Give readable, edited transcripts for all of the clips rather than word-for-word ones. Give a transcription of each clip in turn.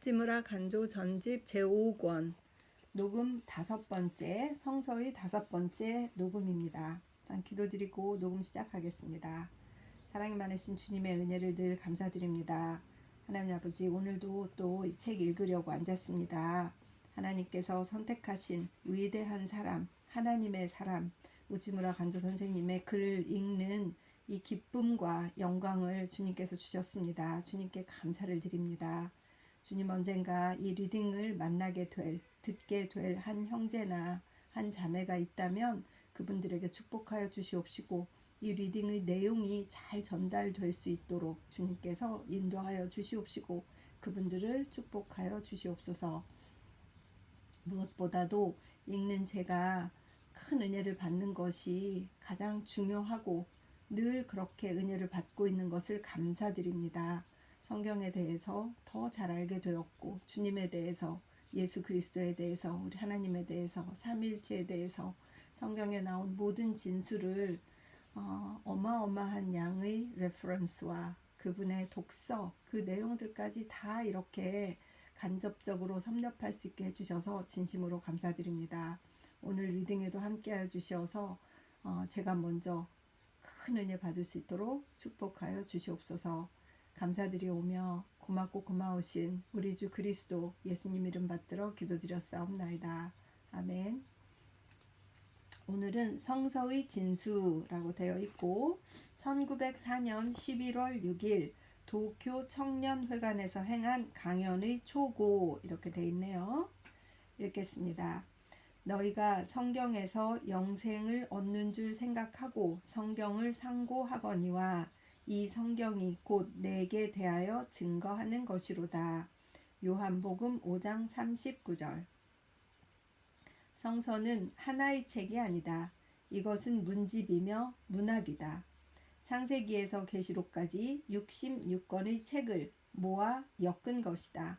우찌무라 간조 전집 제5권 녹음 5번째, 성서의 5번째 녹음입니다. 전 기도드리고 녹음 시작하겠습니다. 사랑이 많으신 주님의 은혜를 늘 감사드립니다. 하나님 아버지, 오늘도 또 이 책 읽으려고 앉았습니다. 하나님께서 선택하신 위대한 사람, 하나님의 사람, 우찌무라 간조 선생님의 글 읽는 이 기쁨과 영광을 주님께서 주셨습니다. 주님께 감사를 드립니다. 주님, 언젠가 이 리딩을 만나게 될, 듣게 될 한 형제나 한 자매가 있다면 그분들에게 축복하여 주시옵시고, 이 리딩의 내용이 잘 전달될 수 있도록 주님께서 인도하여 주시옵시고, 그분들을 축복하여 주시옵소서. 무엇보다도 읽는 제가 큰 은혜를 받는 것이 가장 중요하고 늘 그렇게 은혜를 받고 있는 것을 감사드립니다. 성경에 대해서 더 잘 알게 되었고, 주님에 대해서, 예수 그리스도에 대해서, 우리 하나님에 대해서, 삼위일체에 대해서 성경에 나온 모든 진술을 어마어마한 양의 레퍼런스와 그분의 독서, 그 내용들까지 다 이렇게 간접적으로 섭렵할 수 있게 해주셔서 진심으로 감사드립니다. 오늘 리딩에도 함께하여 주셔서 제가 먼저 큰 은혜 받을 수 있도록 축복하여 주시옵소서. 감사드리오며 고맙고 고마우신 우리 주 그리스도 예수님 이름 받들어 기도드렸사옵나이다. 아멘. 오늘은 성서의 진수라고 되어 있고 1904년 11월 6일 도쿄 청년회관에서 행한 강연의 초고, 이렇게 되어 있네요. 읽겠습니다. 너희가 성경에서 영생을 얻는 줄 생각하고 성경을 상고하거니와 이 성경이 곧 내게 대하여 증거하는 것이로다. 요한복음 5장 39절. 성서는 하나의 책이 아니다. 이것은 문집이며 문학이다. 창세기에서 계시록까지 66권의 책을 모아 엮은 것이다.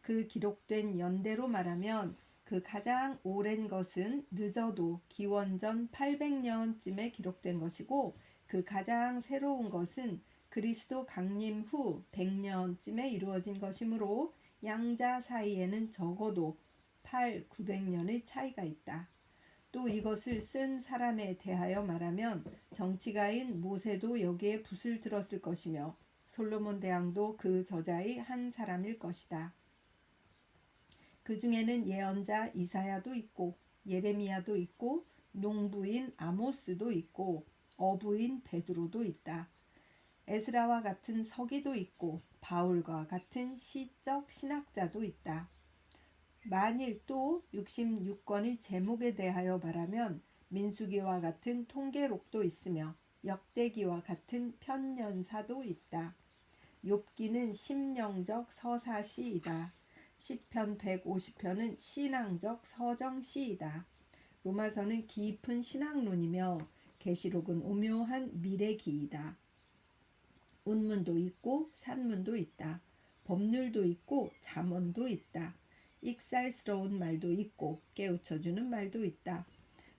그 기록된 연대로 말하면 그 가장 오랜 것은 늦어도 기원전 800년쯤에 기록된 것이고, 그 가장 새로운 것은 그리스도 강림 후 100년쯤에 이루어진 것이므로 양자 사이에는 적어도 900년의 차이가 있다. 또 이것을 쓴 사람에 대하여 말하면 정치가인 모세도 여기에 붓을 들었을 것이며 솔로몬 대왕도 그 저자의 한 사람일 것이다. 그 중에는 예언자 이사야도 있고 예레미야도 있고 농부인 아모스도 있고 어부인 베드로도 있다. 에스라와 같은 서기도 있고 바울과 같은 시적 신학자도 있다. 만일 또 66권의 제목에 대하여 말하면 민수기와 같은 통계록도 있으며 역대기와 같은 편년사도 있다. 욥기는 심령적 서사시이다. 시편 150편은 신앙적 서정시이다. 로마서는 깊은 신학론이며 계시록은 오묘한 미래기이다. 운문도 있고 산문도 있다. 법률도 있고 잠언도 있다. 익살스러운 말도 있고 깨우쳐주는 말도 있다.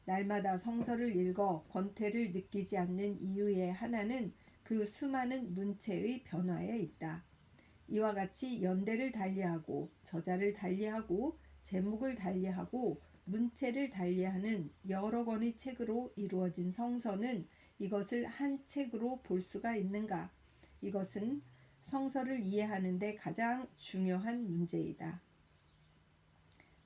날마다 성서를 읽어 권태를 느끼지 않는 이유의 하나는 그 수많은 문체의 변화에 있다. 이와 같이 연대를 달리하고 저자를 달리하고 제목을 달리하고 문체를 달리하는 여러 권의 책으로 이루어진 성서는 이것을 한 책으로 볼 수가 있는가? 이것은 성서를 이해하는 데 가장 중요한 문제이다.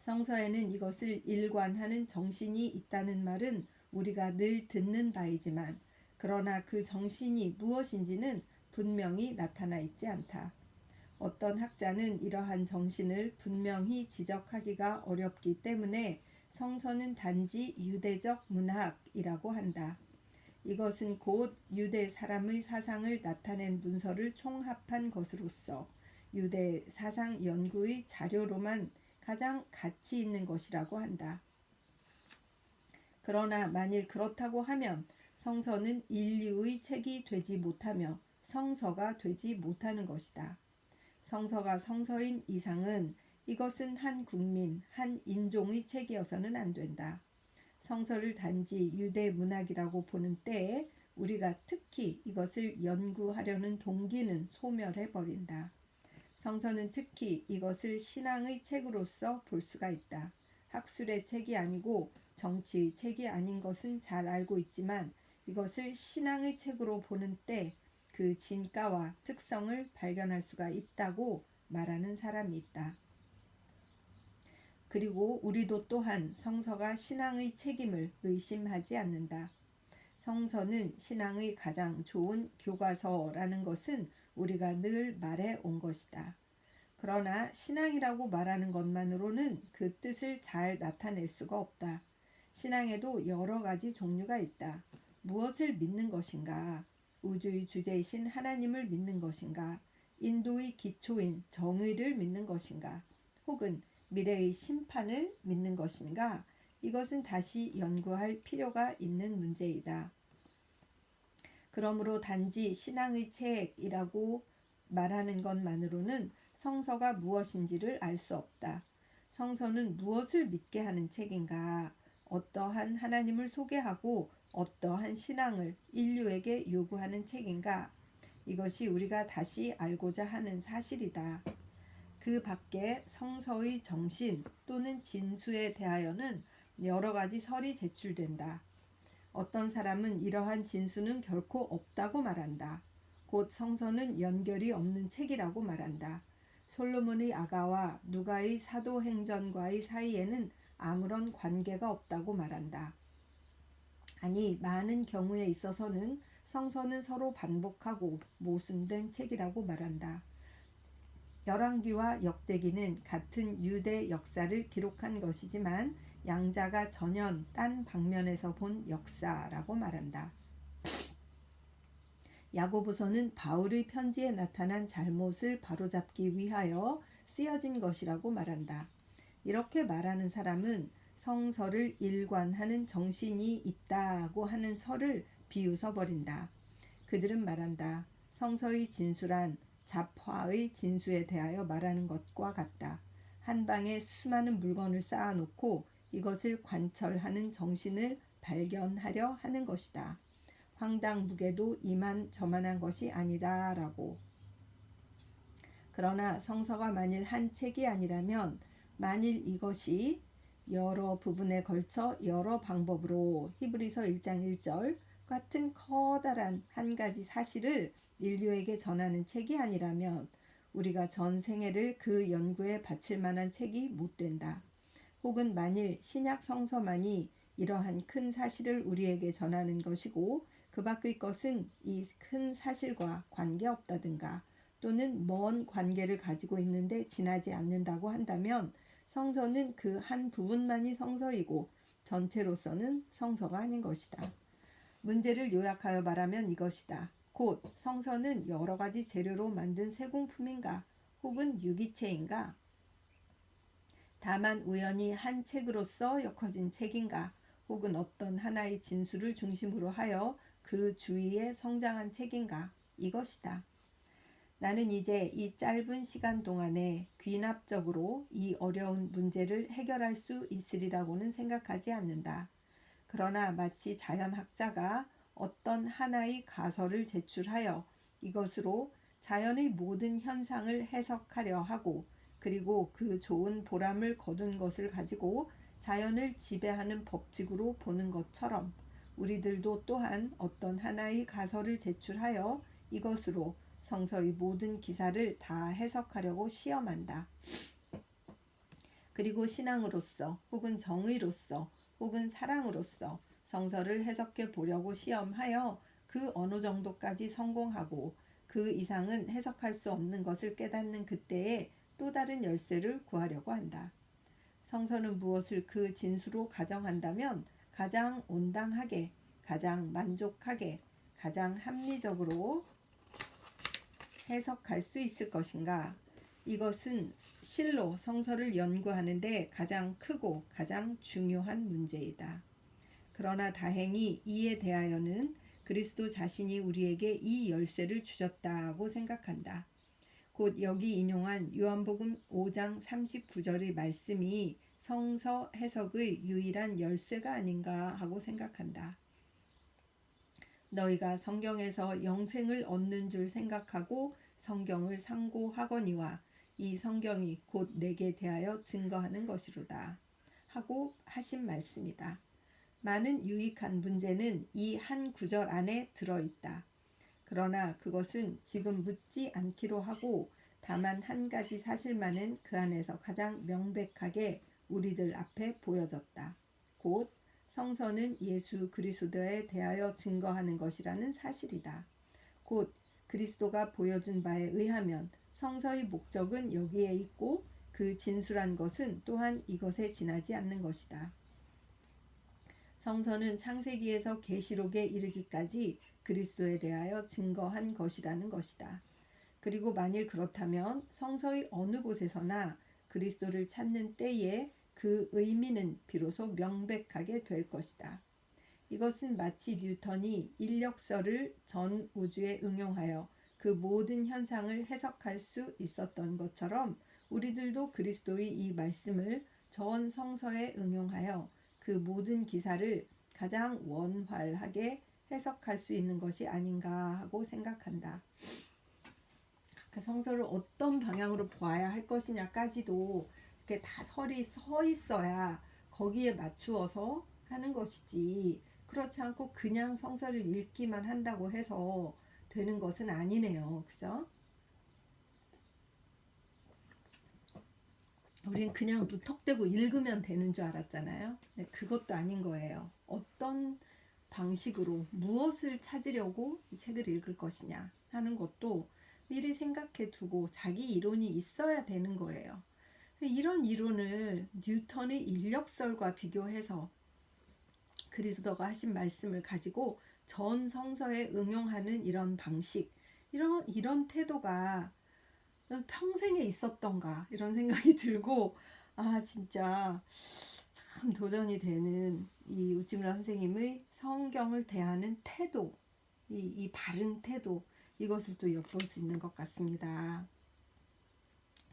성서에는 이것을 일관하는 정신이 있다는 말은 우리가 늘 듣는 바이지만, 그러나 그 정신이 무엇인지는 분명히 나타나 있지 않다. 어떤 학자는 이러한 정신을 분명히 지적하기가 어렵기 때문에 성서는 단지 유대적 문학이라고 한다. 이것은 곧 유대 사람의 사상을 나타낸 문서를 총합한 것으로서 유대 사상 연구의 자료로만 가장 가치 있는 것이라고 한다. 그러나 만일 그렇다고 하면 성서는 인류의 책이 되지 못하며 성서가 되지 못하는 것이다. 성서가 성서인 이상은 이것은 한 국민, 한 인종의 책이어서는 안 된다. 성서를 단지 유대 문학이라고 보는 때에 우리가 특히 이것을 연구하려는 동기는 소멸해버린다. 성서는 특히 이것을 신앙의 책으로서 볼 수가 있다. 학술의 책이 아니고 정치의 책이 아닌 것은 잘 알고 있지만 이것을 신앙의 책으로 보는 때 그 진가와 특성을 발견할 수가 있다고 말하는 사람이 있다. 그리고 우리도 또한 성서가 신앙의 책임을 의심하지 않는다. 성서는 신앙의 가장 좋은 교과서라는 것은 우리가 늘 말해 온 것이다. 그러나 신앙이라고 말하는 것만으로는 그 뜻을 잘 나타낼 수가 없다. 신앙에도 여러 가지 종류가 있다. 무엇을 믿는 것인가? 우주의 주제이신 하나님을 믿는 것인가? 인도의 기초인 정의를 믿는 것인가? 혹은 미래의 심판을 믿는 것인가? 이것은 다시 연구할 필요가 있는 문제이다. 그러므로 단지 신앙의 책이라고 말하는 것만으로는 성서가 무엇인지를 알 수 없다. 성서는 무엇을 믿게 하는 책인가? 어떠한 하나님을 소개하고 어떠한 신앙을 인류에게 요구하는 책인가? 이것이 우리가 다시 알고자 하는 사실이다. 그 밖에 성서의 정신 또는 진수에 대하여는 여러 가지 설이 제출된다. 어떤 사람은 이러한 진수는 결코 없다고 말한다. 곧 성서는 연결이 없는 책이라고 말한다. 솔로몬의 아가와 누가의 사도행전과의 사이에는 아무런 관계가 없다고 말한다. 아니, 많은 경우에 있어서는 성서는 서로 반복하고 모순된 책이라고 말한다. 열왕기와 역대기는 같은 유대 역사를 기록한 것이지만 양자가 전혀 딴 방면에서 본 역사라고 말한다. 야고보서는 바울의 편지에 나타난 잘못을 바로잡기 위하여 쓰여진 것이라고 말한다. 이렇게 말하는 사람은 성서를 일관하는 정신이 있다고 하는 설을 비웃어 버린다. 그들은 말한다. 성서의 진수란 잡화의 진수에 대하여 말하는 것과 같다. 한 방에 수많은 물건을 쌓아놓고 이것을 관철하는 정신을 발견하려 하는 것이다. 황당무계도 이만저만한 것이 아니다 라고. 그러나 성서가 만일 한 책이 아니라면 만일 이것이 여러 부분에 걸쳐 여러 방법으로 히브리서 1장 1절 같은 커다란 한 가지 사실을 인류에게 전하는 책이 아니라면 우리가 전 생애를 그 연구에 바칠 만한 책이 못 된다. 혹은 만일 신약 성서만이 이러한 큰 사실을 우리에게 전하는 것이고 그 밖의 것은 이 큰 사실과 관계없다든가 또는 먼 관계를 가지고 있는데 지나지 않는다고 한다면 성서는 그 한 부분만이 성서이고 전체로서는 성서가 아닌 것이다. 문제를 요약하여 말하면 이것이다. 곧 성서는 여러 가지 재료로 만든 세공품인가 혹은 유기체인가? 다만 우연히 한 책으로서 엮어진 책인가 혹은 어떤 하나의 진수를 중심으로 하여 그 주위에 성장한 책인가? 이것이다. 나는 이제 이 짧은 시간 동안에 귀납적으로 이 어려운 문제를 해결할 수 있으리라고는 생각하지 않는다. 그러나 마치 자연학자가 어떤 하나의 가설을 제출하여 이것으로 자연의 모든 현상을 해석하려 하고 그리고 그 좋은 보람을 거둔 것을 가지고 자연을 지배하는 법칙으로 보는 것처럼 우리들도 또한 어떤 하나의 가설을 제출하여 이것으로 성서의 모든 기사를 다 해석하려고 시험한다. 그리고 신앙으로서 혹은 정의로서 혹은 사랑으로서 성서를 해석해 보려고 시험하여 그 어느 정도까지 성공하고 그 이상은 해석할 수 없는 것을 깨닫는 그때에 또 다른 열쇠를 구하려고 한다. 성서는 무엇을 그 진수로 가정한다면 가장 온당하게, 가장 만족하게, 가장 합리적으로 해석할 수 있을 것인가? 이것은 실로 성서를 연구하는데 가장 크고 가장 중요한 문제이다. 그러나 다행히 이에 대하여는 그리스도 자신이 우리에게 이 열쇠를 주셨다고 생각한다. 곧 여기 인용한 요한복음 5장 39절의 말씀이 성서 해석의 유일한 열쇠가 아닌가 하고 생각한다. 너희가 성경에서 영생을 얻는 줄 생각하고 성경을 상고하거니와 이 성경이 곧 내게 대하여 증거하는 것이로다 하고 하신 말씀이다. 많은 유익한 문제는 이 한 구절 안에 들어있다. 그러나 그것은 지금 묻지 않기로 하고 다만 한 가지 사실만은 그 안에서 가장 명백하게 우리들 앞에 보여졌다. 곧 성서는 예수 그리스도에 대하여 증거하는 것이라는 사실이다. 곧 그리스도가 보여준 바에 의하면 성서의 목적은 여기에 있고 그 진술한 것은 또한 이것에 지나지 않는 것이다. 성서는 창세기에서 계시록에 이르기까지 그리스도에 대하여 증거한 것이라는 것이다. 그리고 만일 그렇다면 성서의 어느 곳에서나 그리스도를 찾는 때에 그 의미는 비로소 명백하게 될 것이다. 이것은 마치 뉴턴이 인력설을 전 우주에 응용하여 그 모든 현상을 해석할 수 있었던 것처럼 우리들도 그리스도의 이 말씀을 전 성서에 응용하여 그 모든 기사를 가장 원활하게 해석할 수 있는 것이 아닌가 하고 생각한다. 성서를 어떤 방향으로 보아야 할 것이냐까지도 이렇게 다 설이 서 있어야 거기에 맞추어서 하는 것이지, 그렇지 않고 그냥 성서를 읽기만 한다고 해서 되는 것은 아니네요. 그죠? 우린 그냥 무턱대고 읽으면 되는 줄 알았잖아요. 근데 그것도 아닌 거예요. 어떤 방식으로 무엇을 찾으려고 이 책을 읽을 것이냐 하는 것도 미리 생각해 두고 자기 이론이 있어야 되는 거예요. 이런 이론을 뉴턴의 인력설과 비교해서 그리스도가 하신 말씀을 가지고 전 성서에 응용하는 이런 방식, 이런 태도가 평생에 있었던가 이런 생각이 들고, 진짜 참 도전이 되는 이 우찌무라 선생님의 성경을 대하는 태도, 이 바른 태도, 이것을 또 엿볼 수 있는 것 같습니다.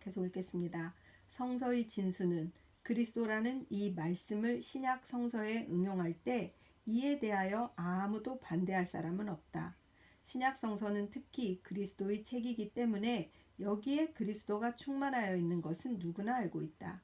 계속 읽겠습니다. 성서의 진수는 그리스도라는 이 말씀을 신약 성서에 응용할 때 이에 대하여 아무도 반대할 사람은 없다. 신약 성서는 특히 그리스도의 책이기 때문에 여기에 그리스도가 충만하여 있는 것은 누구나 알고 있다.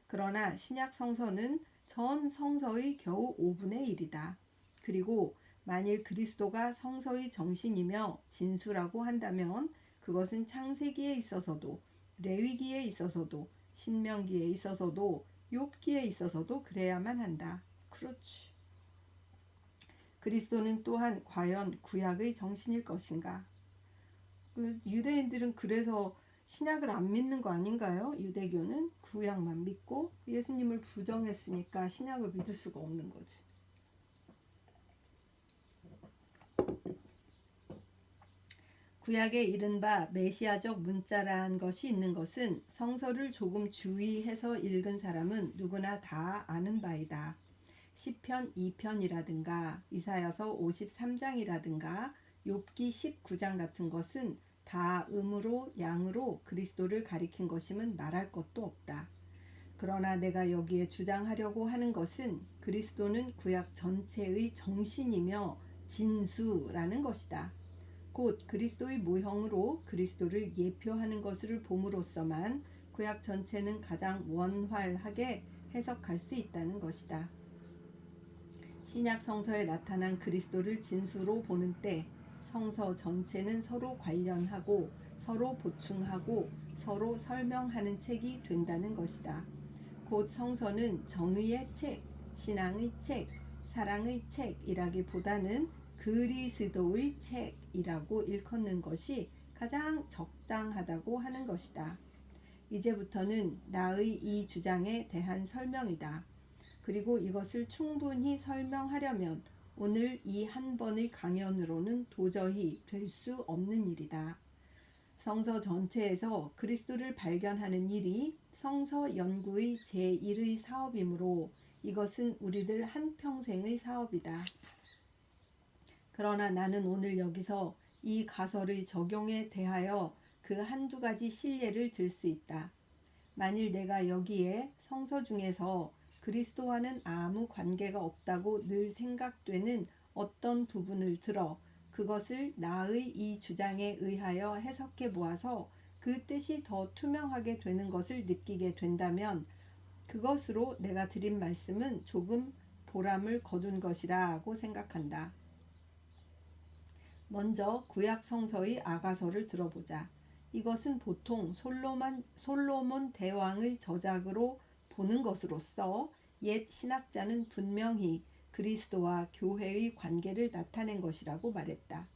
그러나 신약 성서는 전 성서의 겨우 5분의 1이다. 그리고 만일 그리스도가 성서의 정신이며 진수라고 한다면 그것은 창세기에 있어서도 레위기에 있어서도 신명기에 있어서도 욥기에 있어서도 그래야만 한다. 그렇지. 그리스도는 또한 과연 구약의 정신일 것인가? 유대인들은 그래서 신약을 안 믿는 거 아닌가요? 유대교는 구약만 믿고 예수님을 부정했으니까 신약을 믿을 수가 없는 거지. 구약에 이른바 메시아적 문자라는 것이 있는 것은 성서를 조금 주의해서 읽은 사람은 누구나 다 아는 바이다. 시편 2편이라든가 이사야서 53장이라든가 욥기 19장 같은 것은 다 음으로 양으로 그리스도를 가리킨 것임은 말할 것도 없다. 그러나 내가 여기에 주장하려고 하는 것은 그리스도는 구약 전체의 정신이며 진수라는 것이다. 곧 그리스도의 모형으로 그리스도를 예표하는 것을 봄으로써만 구약 전체는 가장 원활하게 해석할 수 있다는 것이다. 신약 성서에 나타난 그리스도를 진수로 보는 때 성서 전체는 서로 관련하고 서로 보충하고 서로 설명하는 책이 된다는 것이다. 곧 성서는 정의의 책, 신앙의 책, 사랑의 책이라기보다는 그리스도의 책이라고 일컫는 것이 가장 적당하다고 하는 것이다. 이제부터는 나의 이 주장에 대한 설명이다. 그리고 이것을 충분히 설명하려면 오늘 이 한 번의 강연으로는 도저히 될 수 없는 일이다. 성서 전체에서 그리스도를 발견하는 일이 성서 연구의 제1의 사업이므로 이것은 우리들 한평생의 사업이다. 그러나 나는 오늘 여기서 이 가설의 적용에 대하여 그 한두 가지 실례를 들 수 있다. 만일 내가 여기에 성서 중에서 그리스도와는 아무 관계가 없다고 늘 생각되는 어떤 부분을 들어 그것을 나의 이 주장에 의하여 해석해 보아서 그 뜻이 더 투명하게 되는 것을 느끼게 된다면 그것으로 내가 드린 말씀은 조금 보람을 거둔 것이라고 생각한다. 먼저 구약 성서의 아가서를 들어보자. 이것은 보통 솔로몬 대왕의 저작으로 보는 것으로서 옛 신학자는 분명히 그리스도와 교회의 관계를 나타낸 것이라고 말했다.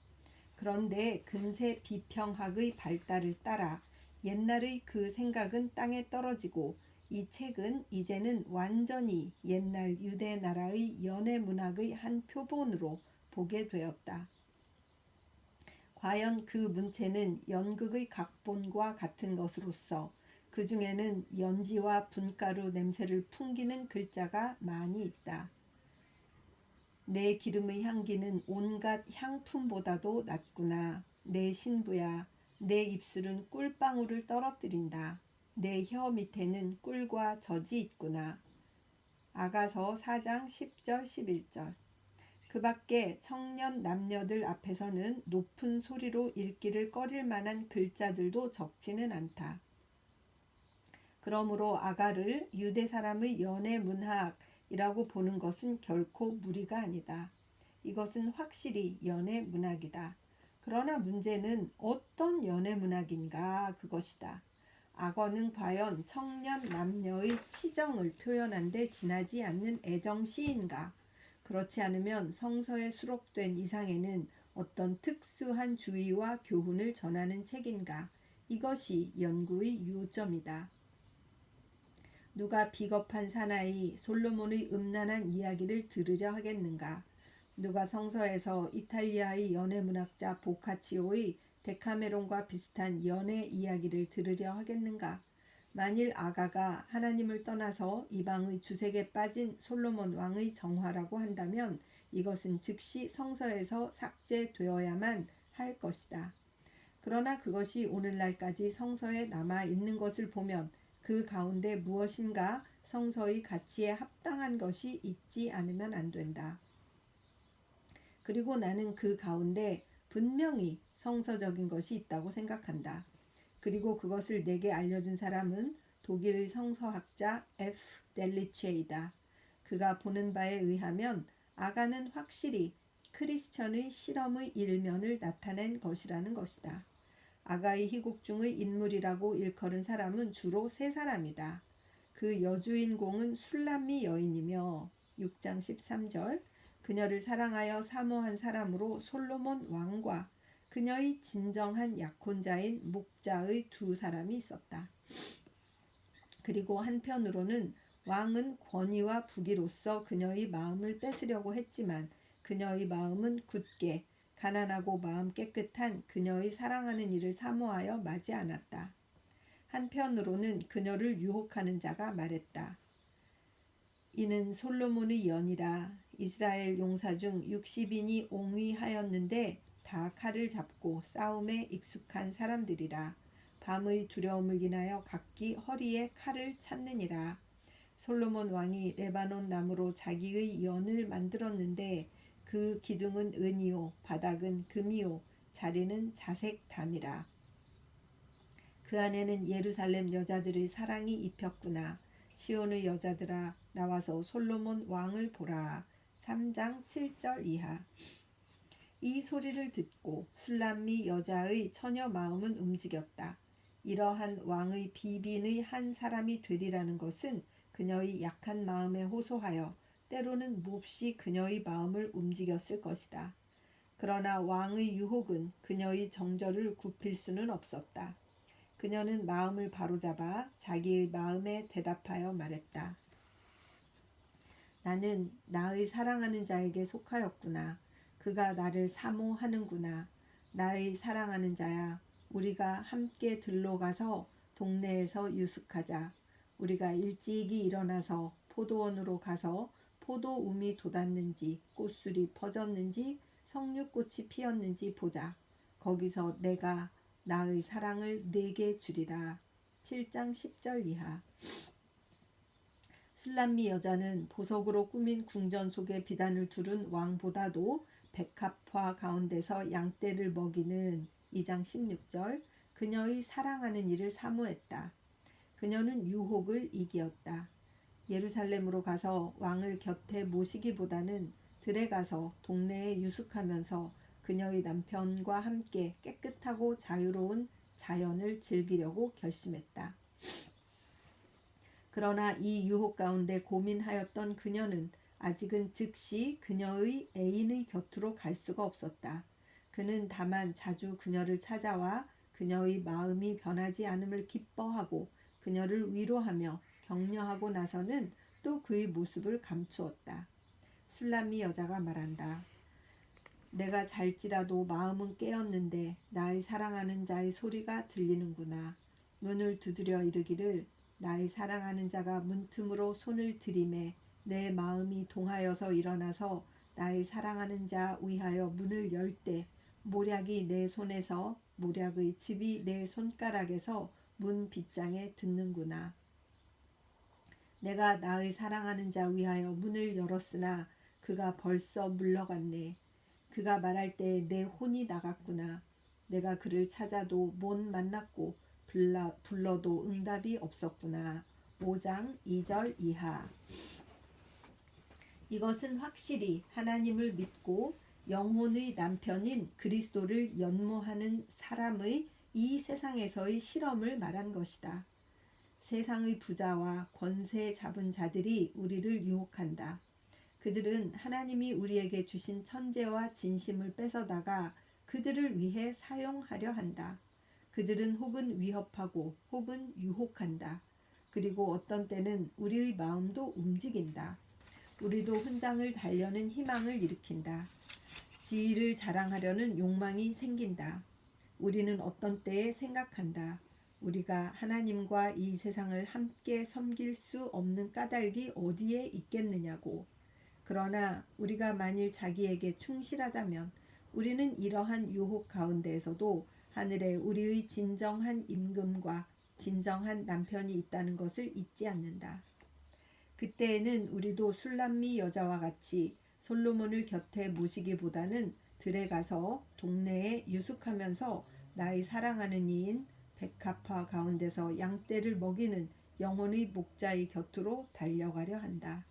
그런데 근세 비평학의 발달을 따라 옛날의 그 생각은 땅에 떨어지고 이 책은 이제는 완전히 옛날 유대 나라의 연애 문학의 한 표본으로 보게 되었다. 과연 그 문체는 연극의 각본과 같은 것으로서 그 중에는 연지와 분가루 냄새를 풍기는 글자가 많이 있다. 내 기름의 향기는 온갖 향품보다도 낫구나. 내 신부야, 내 입술은 꿀방울을 떨어뜨린다. 내 혀 밑에는 꿀과 젖이 있구나. 아가서 4장 10절 11절. 그 밖에 청년 남녀들 앞에서는 높은 소리로 읽기를 꺼릴 만한 글자들도 적지는 않다. 그러므로 아가를 유대 사람의 연애 문학이라고 보는 것은 결코 무리가 아니다. 이것은 확실히 연애 문학이다. 그러나 문제는 어떤 연애 문학인가 그것이다. 악어는 과연 청년 남녀의 치정을 표현한 데 지나지 않는 애정 시인가? 그렇지 않으면 성서에 수록된 이상에는 어떤 특수한 주의와 교훈을 전하는 책인가? 이것이 연구의 요점이다. 누가 비겁한 사나이 솔로몬의 음란한 이야기를 들으려 하겠는가? 누가 성서에서 이탈리아의 연애문학자 보카치오의 데카메론과 비슷한 연애 이야기를 들으려 하겠는가? 만일 아가가 하나님을 떠나서 이방의 주색에 빠진 솔로몬 왕의 정화라고 한다면 이것은 즉시 성서에서 삭제되어야만 할 것이다. 그러나 그것이 오늘날까지 성서에 남아 있는 것을 보면 그 가운데 무엇인가 성서의 가치에 합당한 것이 있지 않으면 안 된다. 그리고 나는 그 가운데 분명히 성서적인 것이 있다고 생각한다. 그리고 그것을 내게 알려준 사람은 독일의 성서학자 F. 델리체이다. 그가 보는 바에 의하면 아가는 확실히 크리스천의 실험의 일면을 나타낸 것이라는 것이다. 아가의 희곡 중의 인물이라고 일컬은 사람은 주로 세 사람이다. 그 여주인공은 술람미 여인이며 6장 13절 그녀를 사랑하여 사모한 사람으로 솔로몬 왕과 그녀의 진정한 약혼자인 목자의 두 사람이 있었다. 그리고 한편으로는 왕은 권위와 부귀로서 그녀의 마음을 뺏으려고 했지만 그녀의 마음은 굳게 가난하고 마음 깨끗한 그녀의 사랑하는 이를 사모하여 마지 않았다. 한편으로는 그녀를 유혹하는 자가 말했다. 이는 솔로몬의 연이라. 이스라엘 용사 중 60인이 옹위하였는데 다 칼을 잡고 싸움에 익숙한 사람들이라. 밤의 두려움을 인하여 각기 허리에 칼을 찾느니라. 솔로몬 왕이 레바논 나무로 자기의 연을 만들었는데 그 기둥은 은이요 바닥은 금이요 자리는 자색 담이라. 그 안에는 예루살렘 여자들의 사랑이 입혔구나. 시온의 여자들아 나와서 솔로몬 왕을 보라. 3장 7절 이하. 이 소리를 듣고 술람미 여자의 처녀 마음은 움직였다. 이러한 왕의 비빈의 한 사람이 되리라는 것은 그녀의 약한 마음에 호소하여 때로는 몹시 그녀의 마음을 움직였을 것이다. 그러나 왕의 유혹은 그녀의 정절을 굽힐 수는 없었다. 그녀는 마음을 바로잡아 자기의 마음에 대답하여 말했다. 나는 나의 사랑하는 자에게 속하였구나. 그가 나를 사모하는구나. 나의 사랑하는 자야, 우리가 함께 들로 가서 동네에서 유숙하자. 우리가 일찍이 일어나서 포도원으로 가서 포도움이 돋았는지 꽃술이 퍼졌는지 석류꽃이 피었는지 보자. 거기서 내가 나의 사랑을 내게 주리라. 7장 10절 이하. 술람미 여자는 보석으로 꾸민 궁전 속에 비단을 두른 왕보다도 백합화 가운데서 양떼를 먹이는 2장 16절. 그녀의 사랑하는 일을 사모했다. 그녀는 유혹을 이기었다. 예루살렘으로 가서 왕을 곁에 모시기보다는 들에 가서 동네에 유숙하면서 그녀의 남편과 함께 깨끗하고 자유로운 자연을 즐기려고 결심했다. 그러나 이 유혹 가운데 고민하였던 그녀는 아직은 즉시 그녀의 애인의 곁으로 갈 수가 없었다. 그는 다만 자주 그녀를 찾아와 그녀의 마음이 변하지 않음을 기뻐하고 그녀를 위로하며 격려하고 나서는 또 그의 모습을 감추었다. 술람미 여자가 말한다. 내가 잘지라도 마음은 깨었는데 나의 사랑하는 자의 소리가 들리는구나. 문을 두드려 이르기를 나의 사랑하는 자가 문틈으로 손을 들이매 내 마음이 동하여서 일어나서 나의 사랑하는 자 위하여 문을 열 때 모략이 내 손에서 모략의 즙이 내 손가락에서 문 빗장에 듣는구나. 내가 나의 사랑하는 자 위하여 문을 열었으나 그가 벌써 물러갔네. 그가 말할 때 내 혼이 나갔구나. 내가 그를 찾아도 못 만났고 불러도 응답이 없었구나. 5장 2절 이하. 이것은 확실히 하나님을 믿고 영혼의 남편인 그리스도를 연모하는 사람의 이 세상에서의 실험을 말한 것이다. 세상의 부자와 권세 잡은 자들이 우리를 유혹한다. 그들은 하나님이 우리에게 주신 천재와 진심을 뺏어다가 그들을 위해 사용하려 한다. 그들은 혹은 위협하고 혹은 유혹한다. 그리고 어떤 때는 우리의 마음도 움직인다. 우리도 훈장을 달려는 희망을 일으킨다. 지위를 자랑하려는 욕망이 생긴다. 우리는 어떤 때에 생각한다. 우리가 하나님과 이 세상을 함께 섬길 수 없는 까닭이 어디에 있겠느냐고. 그러나 우리가 만일 자기에게 충실하다면 우리는 이러한 유혹 가운데에서도 하늘에 우리의 진정한 임금과 진정한 남편이 있다는 것을 잊지 않는다. 그때에는 우리도 술람미 여자와 같이 솔로몬을 곁에 모시기보다는 들에 가서 동네에 유숙하면서 나의 사랑하는 이인 백합화 가운데서 양떼를 먹이는 영혼의 목자의 곁으로 달려가려 한다.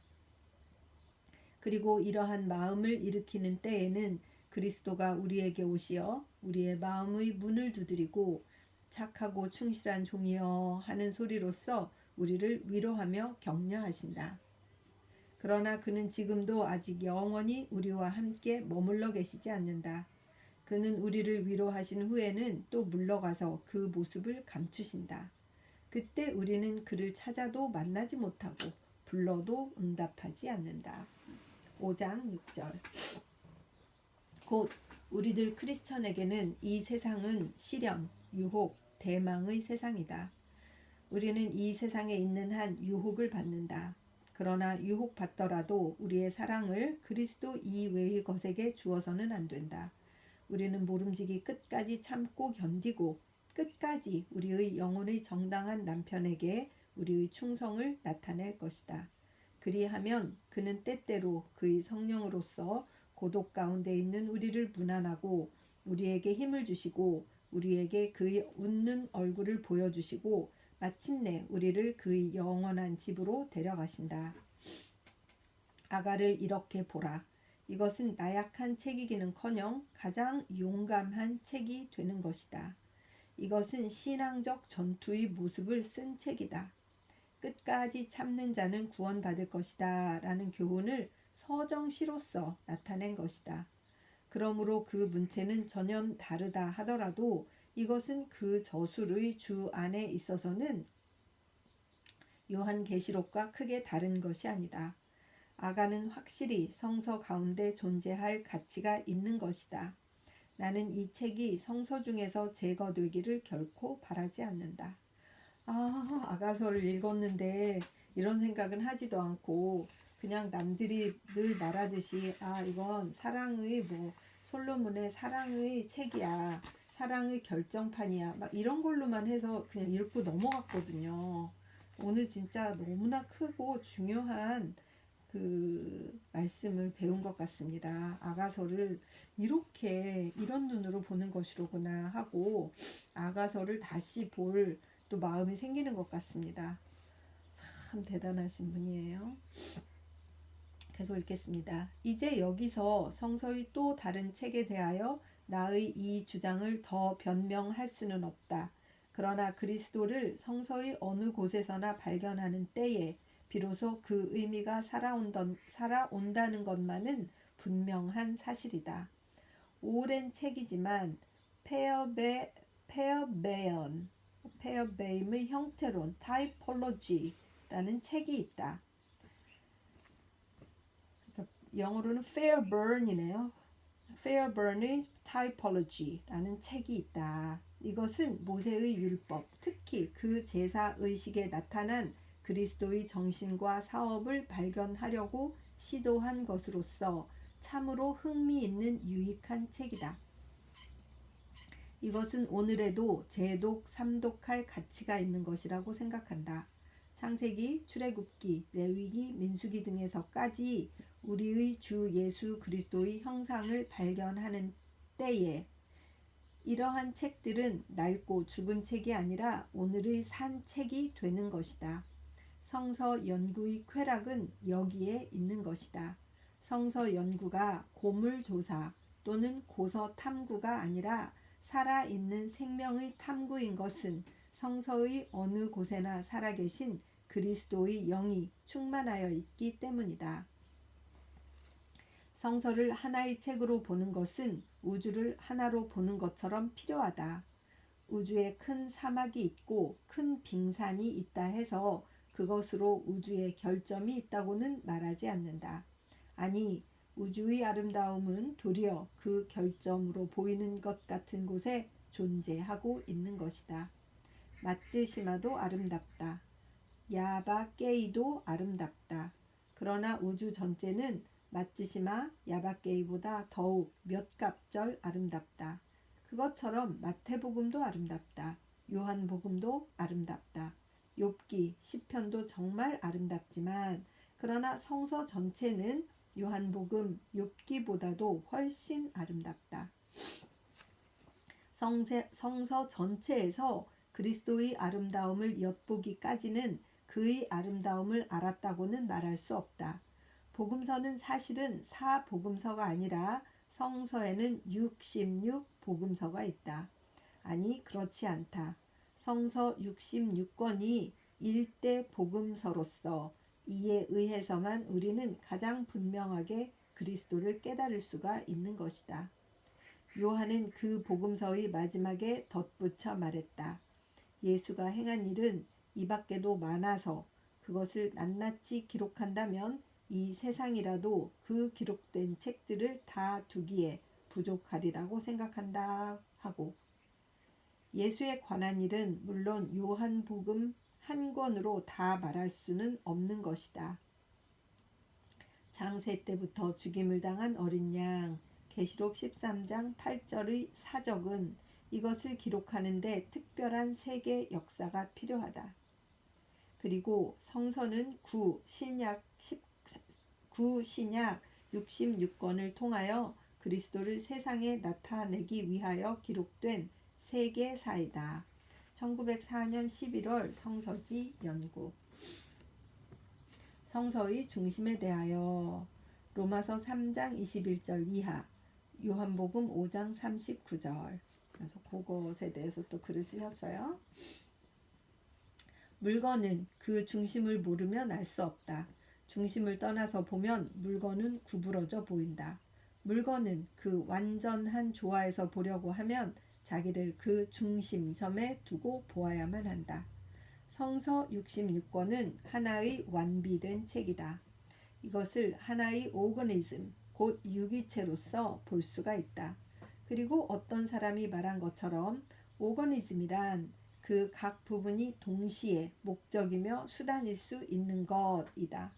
그리고 이러한 마음을 일으키는 때에는 그리스도가 우리에게 오시어 우리의 마음의 문을 두드리고 착하고 충실한 종이여 하는 소리로써 우리를 위로하며 격려하신다. 그러나 그는 지금도 아직 영원히 우리와 함께 머물러 계시지 않는다. 그는 우리를 위로하신 후에는 또 물러가서 그 모습을 감추신다. 그때 우리는 그를 찾아도 만나지 못하고 불러도 응답하지 않는다. 5장 6절. 곧 우리들 크리스천에게는 이 세상은 시련, 유혹, 대망의 세상이다. 우리는 이 세상에 있는 한 유혹을 받는다. 그러나 유혹받더라도 우리의 사랑을 그리스도 이외의 것에게 주어서는 안 된다. 우리는 모름지기 끝까지 참고 견디고 끝까지 우리의 영혼의 정당한 남편에게 우리의 충성을 나타낼 것이다. 그리하면 그는 때때로 그의 성령으로서 고독 가운데 있는 우리를 문안하고 우리에게 힘을 주시고 우리에게 그의 웃는 얼굴을 보여주시고 마침내 우리를 그의 영원한 집으로 데려가신다. 아가를 이렇게 보라. 이것은 나약한 책이기는커녕 가장 용감한 책이 되는 것이다. 이것은 신앙적 전투의 모습을 쓴 책이다. 끝까지 참는 자는 구원받을 것이다 라는 교훈을 서정시로서 나타낸 것이다. 그러므로 그 문체는 전혀 다르다 하더라도 이것은 그 저술의 주 안에 있어서는 요한계시록과 크게 다른 것이 아니다. 아가는 확실히 성서 가운데 존재할 가치가 있는 것이다. 나는 이 책이 성서 중에서 제거되기를 결코 바라지 않는다. 아가서를 읽었는데 이런 생각은 하지도 않고 그냥 남들이 늘 말하듯이 이건 사랑의 솔로몬의 사랑의 책이야. 사랑의 결정판이야. 막 이런 걸로만 해서 그냥 읽고 넘어갔거든요. 오늘 진짜 너무나 크고 중요한 그 말씀을 배운 것 같습니다. 아가서를 이렇게 이런 눈으로 보는 것이로구나 하고 아가서를 다시 볼 또 마음이 생기는 것 같습니다. 참 대단하신 분이에요. 계속 읽겠습니다. 이제 여기서 성서의 또 다른 책에 대하여 나의 이 주장을 더 변명할 수는 없다. 그러나 그리스도를 성서의 어느 곳에서나 발견하는 때에 비로소 그 의미가 살아온다는 것만은 분명한 사실이다. 오랜 책이지만 페어베임의 형태론 타이폴로지라는 책이 있다. 영어로는 Fairburn이네요. Fairburn의 Typology라는 책이 있다. 이것은 모세의 율법, 특히 그 제사 의식에 나타난 그리스도의 정신과 사업을 발견하려고 시도한 것으로서 참으로 흥미있는 유익한 책이다. 이것은 오늘에도 재독, 삼독할 가치가 있는 것이라고 생각한다. 창세기, 출애굽기, 레위기, 민수기 등에서까지 우리의 주 예수 그리스도의 형상을 발견하는 때에 이러한 책들은 낡고 죽은 책이 아니라 오늘의 산 책이 되는 것이다. 성서 연구의 쾌락은 여기에 있는 것이다. 성서 연구가 고물조사 또는 고서 탐구가 아니라 살아있는 생명의 탐구인 것은 성서의 어느 곳에나 살아계신 그리스도의 영이 충만하여 있기 때문이다. 성서를 하나의 책으로 보는 것은 우주를 하나로 보는 것처럼 필요하다. 우주에 큰 사막이 있고 큰 빙산이 있다 해서 그것으로 우주에 결점이 있다고는 말하지 않는다. 아니, 우주의 아름다움은 도리어 그 결점으로 보이는 것 같은 곳에 존재하고 있는 것이다. 마츠시마도 아름답다. 야바케이도 아름답다. 그러나 우주 전체는 마츠시마, 야바케이보다 더욱 몇 갑절 아름답다. 그것처럼 마태복음도 아름답다. 요한복음도 아름답다. 욥기, 시편도 정말 아름답지만 그러나 성서 전체는 요한복음, 욥기보다도 훨씬 아름답다. 성서 전체에서 그리스도의 아름다움을 엿보기까지는 그의 아름다움을 알았다고는 말할 수 없다. 복음서는 사실은 4복음서가 아니라 성서에는 66복음서가 있다. 아니, 그렇지 않다. 성서 66권이 일대 복음서로서 이에 의해서만 우리는 가장 분명하게 그리스도를 깨달을 수가 있는 것이다. 요한은 그 복음서의 마지막에 덧붙여 말했다. 예수가 행한 일은 이 밖에도 많아서 그것을 낱낱이 기록한다면 이 세상이라도 그 기록된 책들을 다 두기에 부족하리라고 생각한다 하고 예수에 관한 일은 물론 요한복음 한 권으로 다 말할 수는 없는 것이다. 장세 때부터 죽임을 당한 어린 양, 계시록 13장 8절의 사적은 이것을 기록하는 데 특별한 세계 역사가 필요하다. 그리고 성서는 구신약 66권을 통하여 그리스도를 세상에 나타내기 위하여 기록된 세계사이다. 1904년 11월 성서지 연구. 성서의 중심에 대하여 로마서 3장 21절 이하, 요한복음 5장 39절. 그래서 그것에 대해서 또 글을 쓰셨어요. 물건은 그 중심을 모르면 알 수 없다. 중심을 떠나서 보면 물건은 구부러져 보인다. 물건은 그 완전한 조화에서 보려고 하면 자기를 그 중심점에 두고 보아야만 한다. 성서 66권은 하나의 완비된 책이다. 이것을 하나의 오거니즘, 곧 유기체로서 볼 수가 있다. 그리고 어떤 사람이 말한 것처럼 오거니즘이란 그 각 부분이 동시에 목적이며 수단일 수 있는 것이다.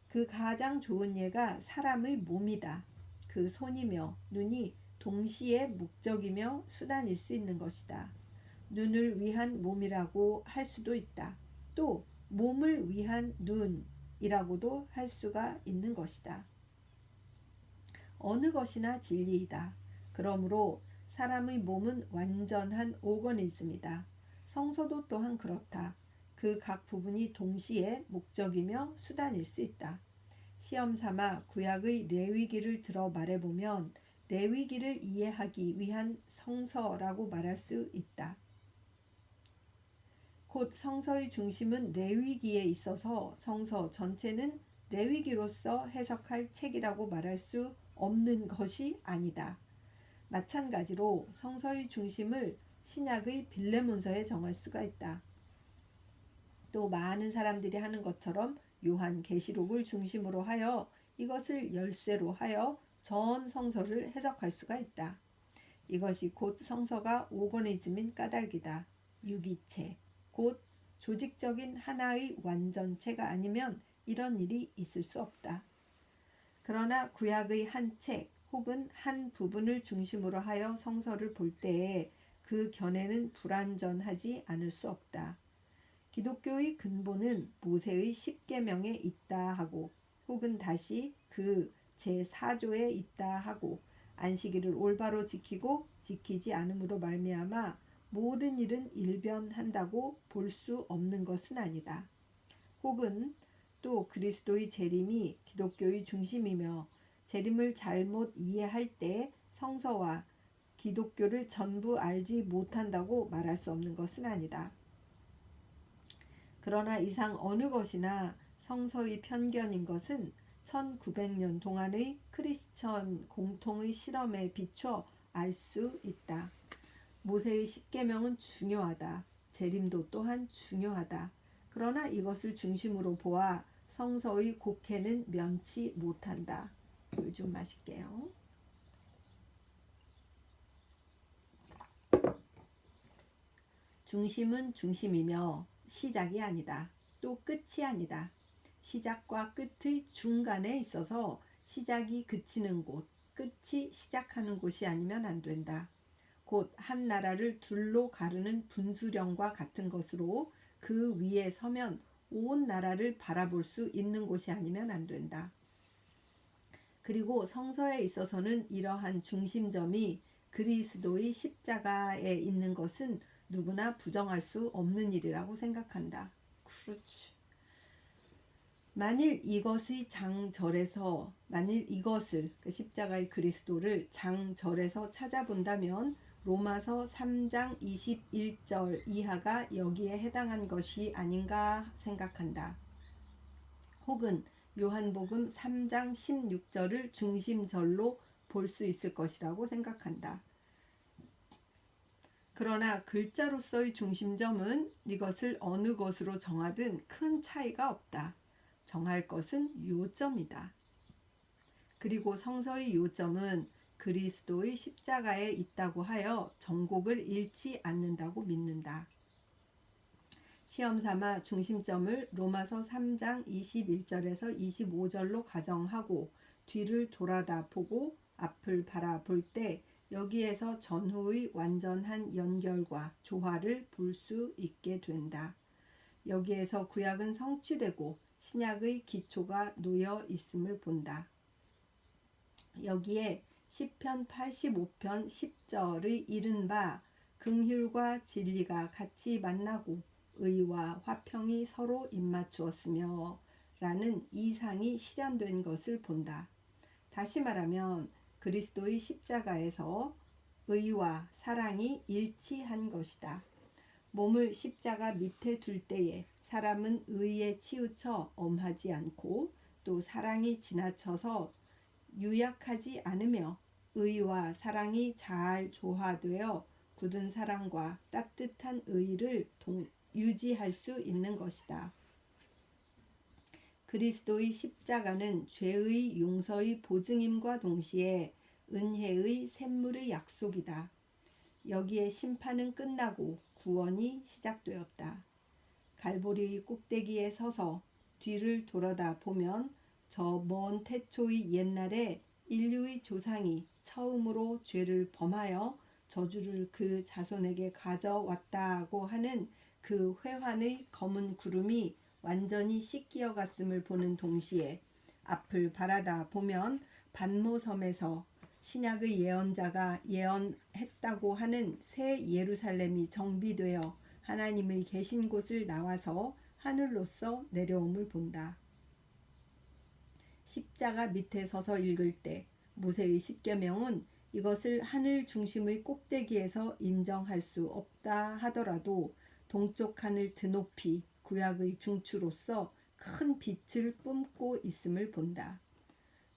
그 가장 좋은 예가 사람의 몸이다. 그 손이며 눈이 동시에 목적이며 수단일 수 있는 것이다. 눈을 위한 몸이라고 할 수도 있다. 또 몸을 위한 눈, 진리이라고도 할 수가 있는 것이다. 어느 것이나 진리이다. 그러므로 사람의 몸은 완전한 오거니즘이다. 성서도 또한 그렇다. 그 각 부분이 동시에 목적이며 수단일 수 있다. 시험 삼아 구약의 레위기를 들어 말해보면 레위기를 이해하기 위한 성서라고 말할 수 있다. 곧 성서의 중심은 레위기에 있어서 성서 전체는 레위기로서 해석할 책이라고 말할 수 없는 것이 아니다. 마찬가지로 성서의 중심을 신약의 빌레몬서에 정할 수가 있다. 또 많은 사람들이 하는 것처럼 요한계시록을 중심으로 하여 이것을 열쇠로 하여 전 성서를 해석할 수가 있다. 이것이 곧 성서가 오거니즘인 까닭이다. 유기체, 곧 조직적인 하나의 완전체가 아니면 이런 일이 있을 수 없다. 그러나 구약의 한 책 혹은 한 부분을 중심으로 하여 성서를 볼 때에 그 견해는 불완전하지 않을 수 없다. 기독교의 근본은 모세의 10계명에 있다 하고 혹은 다시 그 제4조에 있다 하고 안식일을 올바로 지키고 지키지 않음으로 말미암아 모든 일은 일변한다고 볼 수 없는 것은 아니다. 혹은 또 그리스도의 재림이 기독교의 중심이며 재림을 잘못 이해할 때 성서와 기독교를 전부 알지 못한다고 말할 수 없는 것은 아니다. 그러나 이상 어느 것이나 성서의 편견인 것은 1900년 동안의 크리스천 공통의 실험에 비춰 알 수 있다. 모세의 10계명은 중요하다. 재림도 또한 중요하다. 그러나 이것을 중심으로 보아 성서의 곡해는 면치 못한다. 물 좀 마실게요. 중심은 중심이며 시작이 아니다. 또 끝이 아니다. 시작과 끝의 중간에 있어서 시작이 그치는 곳, 끝이 시작하는 곳이 아니면 안 된다. 곧 한 나라를 둘로 가르는 분수령과 같은 것으로 그 위에 서면 온 나라를 바라볼 수 있는 곳이 아니면 안 된다. 그리고 성서에 있어서는 이러한 중심점이 그리스도의 십자가에 있는 것은 누구나 부정할 수 없는 일이라고 생각한다. 그렇지. 만일 이것을 그 십자가의 그리스도를 장절에서 찾아본다면 로마서 3장 21절 이하가 여기에 해당한 것이 아닌가 생각한다. 혹은 요한복음 3장 16절을 중심절로 볼 수 있을 것이라고 생각한다. 그러나 글자로서의 중심점은 이것을 어느 것으로 정하든 큰 차이가 없다. 정할 것은 요점이다. 그리고 성서의 요점은 그리스도의 십자가에 있다고 하여 전곡을 잃지 않는다고 믿는다. 시험삼아 중심점을 로마서 3장 21절에서 25절로 가정하고 뒤를 돌아다 보고 앞을 바라볼 때 여기에서 전후의 완전한 연결과 조화를 볼 수 있게 된다. 여기에서 구약은 성취되고 신약의 기초가 놓여 있음을 본다. 여기에 시편 85편 10절의 이른바 긍휼과 진리가 같이 만나고 의와 화평이 서로 입맞추었으며 라는 이상이 실현된 것을 본다. 다시 말하면 그리스도의 십자가에서 의와 사랑이 일치한 것이다. 몸을 십자가 밑에 둘 때에 사람은 의에 치우쳐 엄하지 않고 또 사랑이 지나쳐서 유약하지 않으며 의와 사랑이 잘 조화되어 굳은 사랑과 따뜻한 의를 유지할 수 있는 것이다. 그리스도의 십자가는 죄의 용서의 보증임과 동시에 은혜의 샘물의 약속이다. 여기에 심판은 끝나고 구원이 시작되었다. 갈보리 꼭대기에 서서 뒤를 돌아다 보면 저 먼 태초의 옛날에 인류의 조상이 처음으로 죄를 범하여 저주를 그 자손에게 가져왔다고 하는 그 회환의 검은 구름이 완전히 씻기어 갔음을 보는 동시에 앞을 바라다 보면 반모섬에서 신약의 예언자가 예언했다고 하는 새 예루살렘이 정비되어 하나님의 계신 곳을 나와서 하늘로서 내려옴을 본다. 십자가 밑에 서서 읽을 때 모세의 십계명은 이것을 하늘 중심의 꼭대기에서 인정할 수 없다 하더라도 동쪽 하늘 드높이 구약의 중추로서 큰 빛을 뿜고 있음을 본다.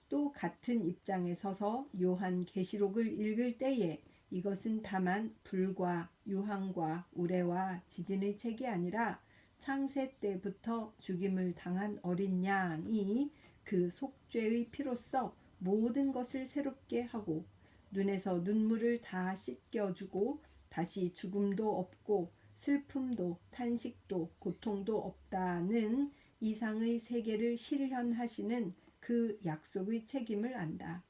또 같은 입장에 서서 요한 계시록을 읽을 때에 이것은 다만 불과 유황과 우레와 지진의 책이 아니라 창세 때부터 죽임을 당한 어린 양이 그 속죄의 피로써 모든 것을 새롭게 하고 눈에서 눈물을 다 씻겨주고 다시 죽음도 없고 슬픔도 탄식도 고통도 없다는 이상의 세계를 실현하시는 그 약속의 책임을 안다.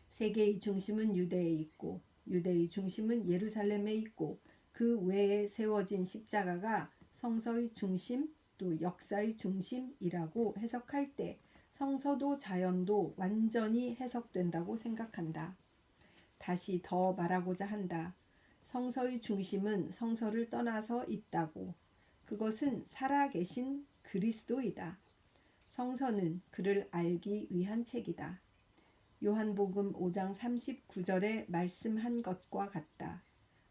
세계의 중심은 유대에 있고 유대의 중심은 예루살렘에 있고 그 외에 세워진 십자가가 성서의 중심 또 역사의 중심이라고 해석할 때 성서도 자연도 완전히 해석된다고 생각한다. 다시 더 말하고자 한다. 성서의 중심은 성서를 떠나서 있다고. 그것은 살아계신 그리스도이다. 성서는 그를 알기 위한 책이다. 요한복음 5장 39절에 말씀한 것과 같다.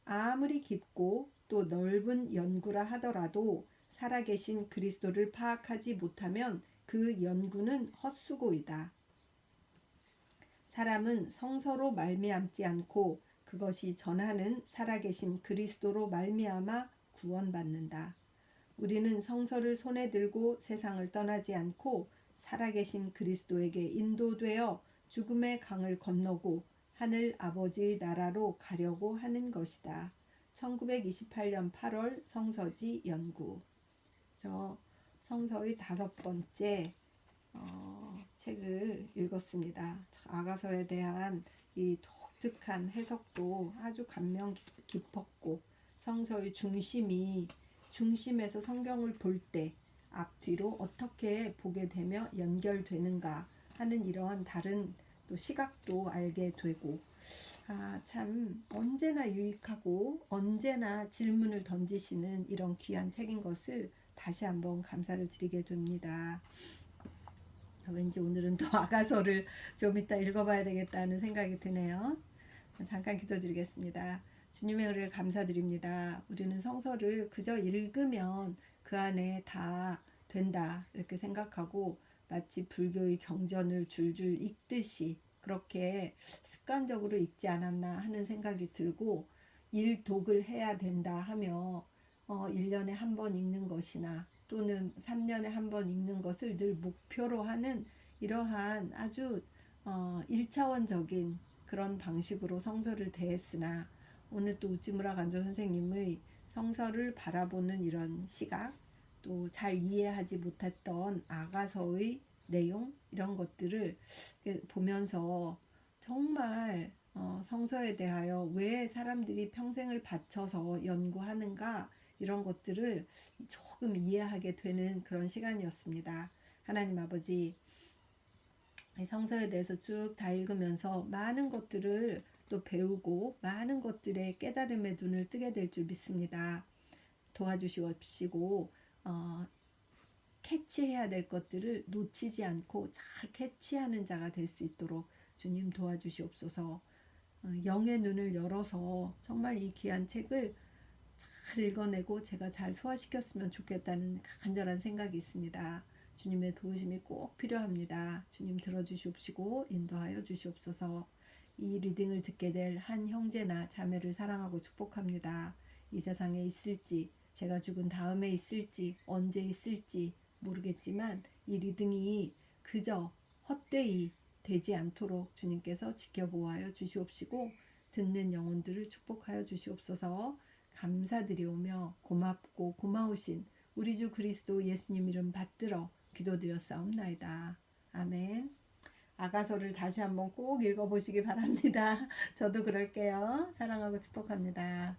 아무리 깊고 또 넓은 연구라 하더라도 살아계신 그리스도를 파악하지 못하면 그 연구는 헛수고이다. 사람은 성서로 말미암지 않고 그것이 전하는 살아계신 그리스도로 말미암아 구원받는다. 우리는 성서를 손에 들고 세상을 떠나지 않고 살아계신 그리스도에게 인도되어 죽음의 강을 건너고 하늘 아버지의 나라로 가려고 하는 것이다. 1928년 8월 성서지 연구. 그래서 성서의 5번째 책을 읽었습니다. 아가서에 대한 이 독특한 해석도 아주 감명 깊었고 성서의 중심에서 성경을 볼 때 앞뒤로 어떻게 보게 되며 연결되는가 하는 이러한 다른 또 시각도 알게 되고 참 언제나 유익하고 언제나 질문을 던지시는 이런 귀한 책인 것을 다시 한번 감사를 드리게 됩니다. 왠지 오늘은 또 아가서를 좀 이따 읽어봐야 되겠다는 생각이 드네요. 잠깐 기도드리겠습니다. 주님의 은혜를 감사드립니다. 우리는 성서를 그저 읽으면 그 안에 다 된다 이렇게 생각하고 마치 불교의 경전을 줄줄 읽듯이 그렇게 습관적으로 읽지 않았나 하는 생각이 들고 일독을 해야 된다 하며 1년에 한 번 읽는 것이나 또는 3년에 한 번 읽는 것을 늘 목표로 하는 이러한 아주 1차원적인 그런 방식으로 성서를 대했으나 오늘 또 우찌무라 간조 선생님의 성서를 바라보는 이런 시각 또 잘 이해하지 못했던 아가서의 내용 이런 것들을 보면서 정말 성서에 대하여 왜 사람들이 평생을 바쳐서 연구하는가 이런 것들을 조금 이해하게 되는 그런 시간이었습니다. 하나님 아버지 성서에 대해서 쭉 다 읽으면서 많은 것들을 또 배우고 많은 것들의 깨달음의 눈을 뜨게 될 줄 믿습니다. 도와주시옵시고 캐치해야 될 것들을 놓치지 않고 잘 캐치하는 자가 될 수 있도록 주님 도와주시옵소서. 영의 눈을 열어서 정말 이 귀한 책을 잘 읽어내고 제가 잘 소화시켰으면 좋겠다는 간절한 생각이 있습니다. 주님의 도우심이 꼭 필요합니다. 주님 들어주시옵시고 인도하여 주시옵소서. 이 리딩을 듣게 될 한 형제나 자매를 사랑하고 축복합니다. 이 세상에 있을지 제가 죽은 다음에 있을지 언제 있을지 모르겠지만 이 리딩이 그저 헛되이 되지 않도록 주님께서 지켜보아여 주시옵시고 듣는 영혼들을 축복하여 주시옵소서. 감사드리오며 고맙고 고마우신 우리 주 그리스도 예수님 이름 받들어 기도드렸사옵나이다. 아멘. 아가서를 다시 한번 꼭 읽어보시기 바랍니다. 저도 그럴게요. 사랑하고 축복합니다.